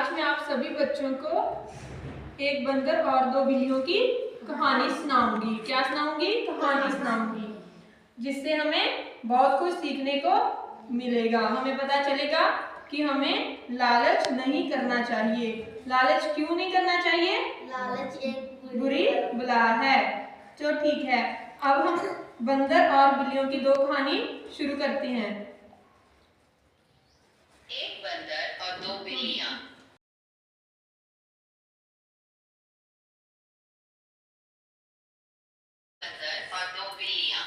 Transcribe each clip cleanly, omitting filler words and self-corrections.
आज मैं आप सभी बच्चों को एक बंदर और दो बिल्लियों की कहानी सुनाऊंगी। क्या सुनाऊंगी? कहानी सुनाऊंगी, जिससे हमें बहुत कुछ सीखने को मिलेगा। हमें पता चलेगा कि हमें लालच नहीं करना चाहिए। लालच क्यों नहीं करना चाहिए? लालच एक बुरी बला है। तो ठीक है, अब हम बंदर और बिल्लियों की दो कहानी शुरू करते हैं। एक बंदर और दो बिल्लियां। बंदर और दो बिल्लियां।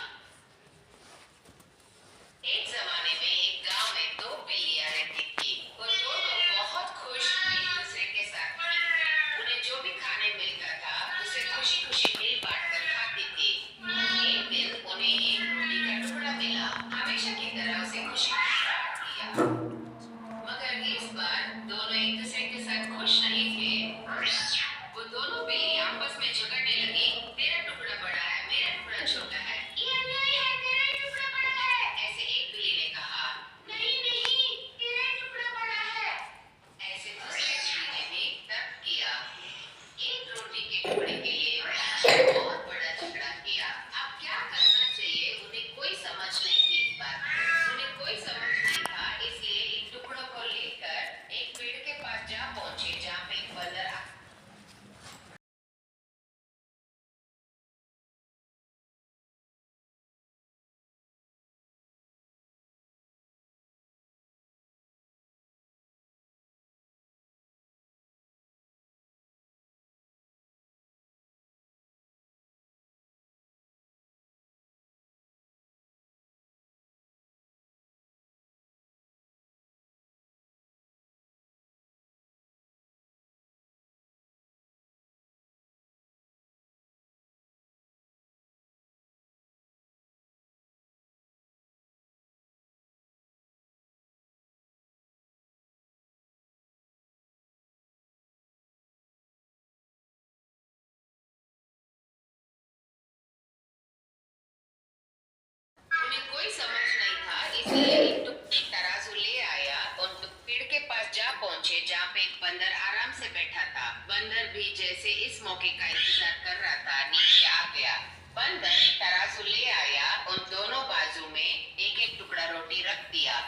एक जमाने में एक गांव में दो बिल्लियां रहती थी। वो दोनों बहुत खुश एक दूसरे के साथ थी। उन्हें जो भी खाने मिलता था उसे खुशी खुशी मिल बांट कर खाती थी। एक दिन उन्हें एक रोटी का टुकड़ा मिला। हमेशा की तरह उसे खुशी बांट लिया, मगर इस बार दोनों एक दूसरे के साथ खुश नहीं थे। वो दोनों बिल्लियां आपस में झगड़ने लगी। तेरा टुकड़ा बड़ा है, मेरा टुकड़ा छोटा है। ये अन्याय है, तेरा ही टुकड़ा बड़ा है। ऐसे एक बिल्ली ने कहा, नहीं नहीं, तेरा ही टुकड़ा बड़ा है। ऐसे दूसरे बिल्ली ने भी तर्क किया। एक रोटी के टुकड़े के लिए बहुत बड़ा झगड़ा किया। अब क्या करना चाहिए उन्हें कोई समझ नहीं थी। इस बात उन्हें कोई समझ नहीं था, इसलिए इन टुकड़ों को लेकर एक पेड़ के पास जा पहुंचे जहाँ पे एक बंदर कोई समझ नहीं था, इसलिए एक तराजू ले आया और पेड़ के पास जा पहुंचे जहाँ पे एक बंदर आराम से बैठा था। बंदर भी जैसे इस मौके का इंतजार कर रहा था, नीचे आ गया। बंदर तराजू ले आया, उन दोनों बाजू में एक एक टुकड़ा रोटी रख दिया।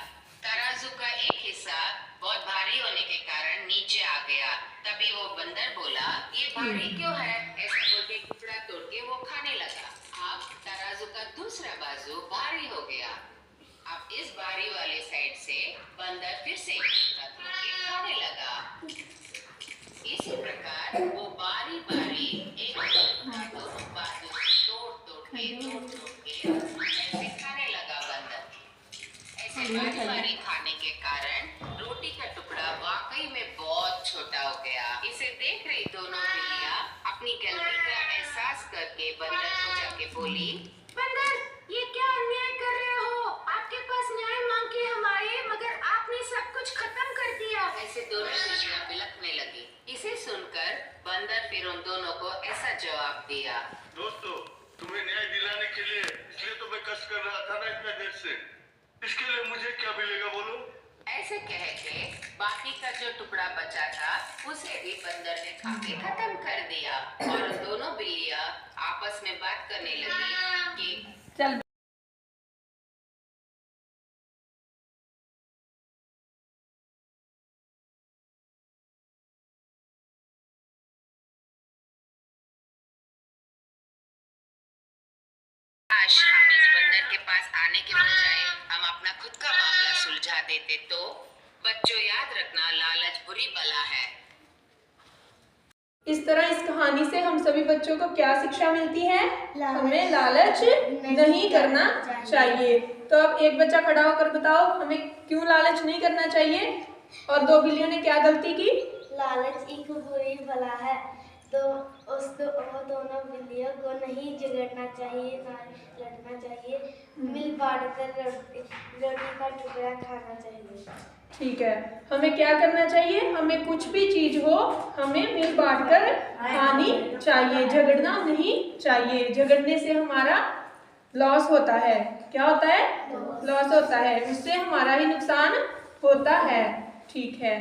तराजू का एक हिस्सा बहुत भारी होने के कारण नीचे आ गया। तभी वो बंदर बोला, ये भारी क्यों है? ऐसा बोल के टुकड़ा तोड़ के वो खाने लगा। अब तराजू का दूसरा बाजू भारी हो गया। अब इस भारी वाले साइड से बंदर फिर से टुकड़ा तोड़ के खाने लगा। इसी प्रकार वो बारी बारी एक दोनों बाजू तोड़ के ऐसे खाने लगा बंदर। ऐसे बारी बारी खाने के कारण रोटी का टुकड़ा वाकई में बहुत छोटा हो गया। इसे देख रही दोनों बिल्लियां अपनी गलती का एहसास करके बंदर को जाके बोली, बंदर, ये क्या अन्याय कर रहे हो? आपके पास न्याय मांग के हम आए, मगर आपने सब कुछ खत्म कर दिया। ऐसे दोनों बिल्लियां बिलखने लगी। इसे सुनकर बंदर फिर उन दोनों को ऐसा जवाब दिया, दोस्तों, तुम्हें न्याय दिलाने के लिए इसलिए तो मैं कष्ट कर रहा था ना इतने देर से। इसके लिए मुझे क्या मिलेगा बोलो? ऐसे कह के बाकी का जो टुकड़ा बचा था उसे भी बंदर ने खा के खत्म कर दिया। और दोनों बिल्लियां आपस में बात करने लगी कि चल काश हम इस बंदर के पास आने के बजाय हम अपना खुद का मामला सुलझा देते। तो बच्चों, याद रखना, लालच बुरी बला है। इस तरह इस कहानी से हम सभी बच्चों को क्या शिक्षा मिलती है? हमें लालच नहीं करना चाहिए। तो अब एक बच्चा खड़ा होकर बताओ, हमें क्यों लालच नहीं करना चाहिए? और दो बिल्लियों ने क्या गलती की? लालच एक बुरी बला है। तो वो दोनों बिल्लियों को नहीं झगड़ना चाहिए, ना लड़ना चाहिए। मिल बांट कर रोटी का टुकड़ा खाना चाहिए। ठीक है, हमें क्या करना चाहिए? हमें कुछ भी चीज हो, हमें मिल बांट कर खानी चाहिए, झगड़ना नहीं चाहिए। झगड़ने से हमारा लॉस होता है। क्या होता है? लॉस होता है, उससे हमारा ही नुकसान होता है। ठीक है।